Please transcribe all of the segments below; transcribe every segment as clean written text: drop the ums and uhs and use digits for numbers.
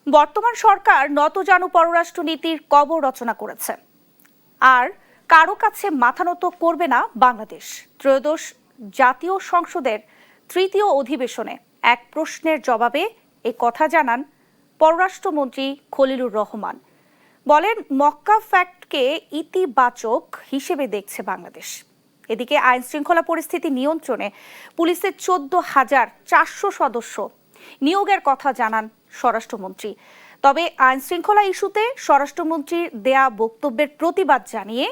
বর্তমান সরকার নতজানু পররাষ্ট্রনীতির কবর রচনা করেছে, আর কারো কাছে মাথা নত করবে না বাংলাদেশ। ত্রয়োদশ জাতীয় সংসদের তৃতীয় অধিবেশনে এক প্রশ্নের জবাবে এ কথা জানান পররাষ্ট্রমন্ত্রী খলিলুর রহমান। বলেন, মক্কা ফ্যাক্টকে ইতিবাচক হিসেবে দেখছে বাংলাদেশ। এদিকে আইন শৃঙ্খলা পরিস্থিতি নিয়ন্ত্রণে পুলিশের 14,400 সদস্য নিয়োগের কথা জানান স্বরাষ্ট্রমন্ত্রী। তবে আইন শৃঙ্খলা ইস্যুতে স্বরাষ্ট্রমন্ত্রীর দেয়া বক্তব্যের প্রতিবাদ জানিয়ে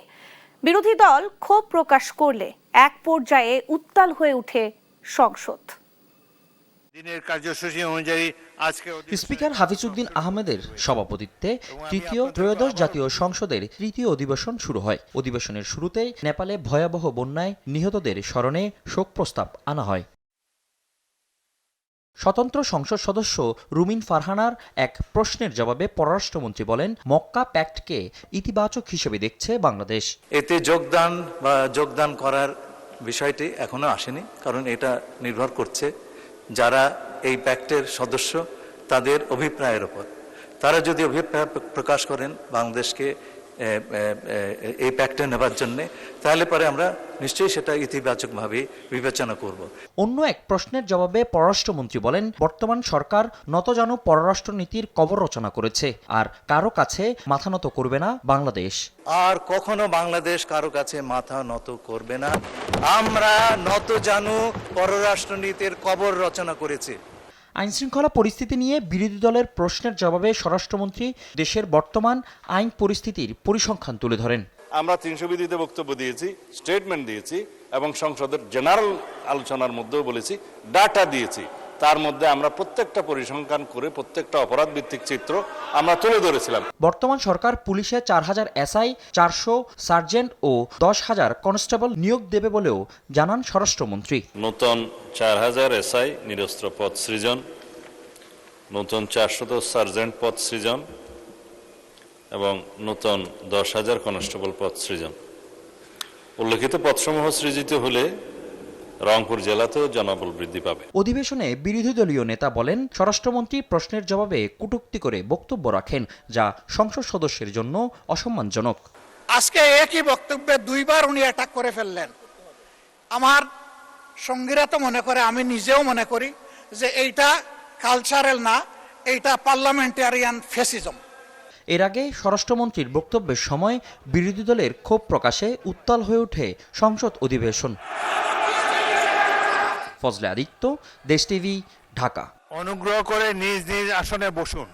বিরোধী দল ক্ষোভ প্রকাশ করলে এক পর্যায়ে উত্তাল হয়ে ওঠে সংসদ। স্পিকার হাফিজউদ্দিন আহমেদের সভাপতিত্বে তৃতীয় ত্রয়োদশ জাতীয় সংসদের তৃতীয় অধিবেশন শুরু হয়। অধিবেশনের শুরুতেই নেপালে ভয়াবহ বন্যায় নিহতদের স্মরণে শোক প্রস্তাব আনা হয়। স্বতন্ত্র সংসদ সদস্য রুমিন ফারহানার এক প্রশ্নের জবাবে পররাষ্ট্রমন্ত্রী বলেন, মক্কা প্যাক্টকে ইতিবাচক হিসেবে দেখছে বাংলাদেশ। এতে যোগদান করার বিষয়টি এখনো আসেনি, কারণ এটা নির্ভর করছে যারা এই প্যাক্টের সদস্য তাদের অভিপ্রায়ের উপর। তারা যদি অভিপ্রায় প্রকাশ করেন বাংলাদেশকে এই প্যাক্টে নেবার জন্য, তাহলে পরে আমরা নিশ্চয়ই সেটা ইতিবাচকভাবে বিবেচনা করব। অন্য এক প্রশ্নের জবাবে পররাষ্ট্রমন্ত্রী বলেন, বর্তমান সরকার নতজানু পররাষ্ট্রনীতির কবর রচনা করেছে, আর কারো কাছে মাথা নত করবে না বাংলাদেশ। আর কখনো বাংলাদেশ কারো কাছে মাথা নত করবে না। আমরা নতজানু পররাষ্ট্রনীতির কবর রচনা করেছি। আইনশৃঙ্খলা পরিস্থিতি নিয়ে বিরোধী দলের প্রশ্নের জবাবে স্বরাষ্ট্রমন্ত্রী দেশের বর্তমান আইন পরিস্থিতির পরিসংখ্যান তুলে ধরেন। আমরা 300 বিধিতে বক্তব্য দিয়েছি, স্টেটমেন্ট দিয়েছি এবং সংসদের জেনারেল আলোচনার মধ্যেও বলেছি, ডাটা দিয়েছি। তার মধ্যে আমরা প্রত্যেকটা পরিসংখ্যান করে প্রত্যেকটা অপরাধ ভিত্তিক চিত্র আমরা তুলে ধরেছিলাম। বর্তমান সরকার পুলিশে 4,000 এসআই, 400 সার্জেন্ট ও 10,000 কনস্টেবল নিয়োগ দেবে বলেও জানান স্বরাষ্ট্রমন্ত্রী। নতুন 4,000 এসআই নিরস্ত্র পদ সৃজন, নতুন 400 সার্জেন্ট পদ সৃজন এবং নতুন 10,000 কনস্টেবল পদ সৃজন। উল্লেখিত পদসমূহ সৃজিত হলে রংপুর জেলাতেও জনবল বৃদ্ধি পাবে। অধিবেশনে বিরোধী দলীয় নেতা বলেন, স্বরাষ্ট্রমন্ত্রী প্রশ্নের জবাবে কটূক্তি করে বক্তব্য রাখেন, যা সংসদ সদস্যের জন্য অসম্মানজনক। আজকে একই বক্তব্যে দুইবার উনি অ্যাটাক করে ফেললেন। আমার সঙ্গীরা তো মনে করে, আমি নিজেও মনে করি যে এইটা কালচারাল না, এইটা পার্লামেন্টারিয়ান ফ্যাসিজম। এর আগে স্বরাষ্ট্রমন্ত্রীর বক্তব্যের সময় বিরোধী দলের ক্ষোভ প্রকাশে উত্তাল হয়ে ওঠে সংসদ অধিবেশন। ফজলে আদিত্য, দেশ টিভি, ঢাকা। অনুগ্রহ করে নিজ নিজ আসনে বসুন।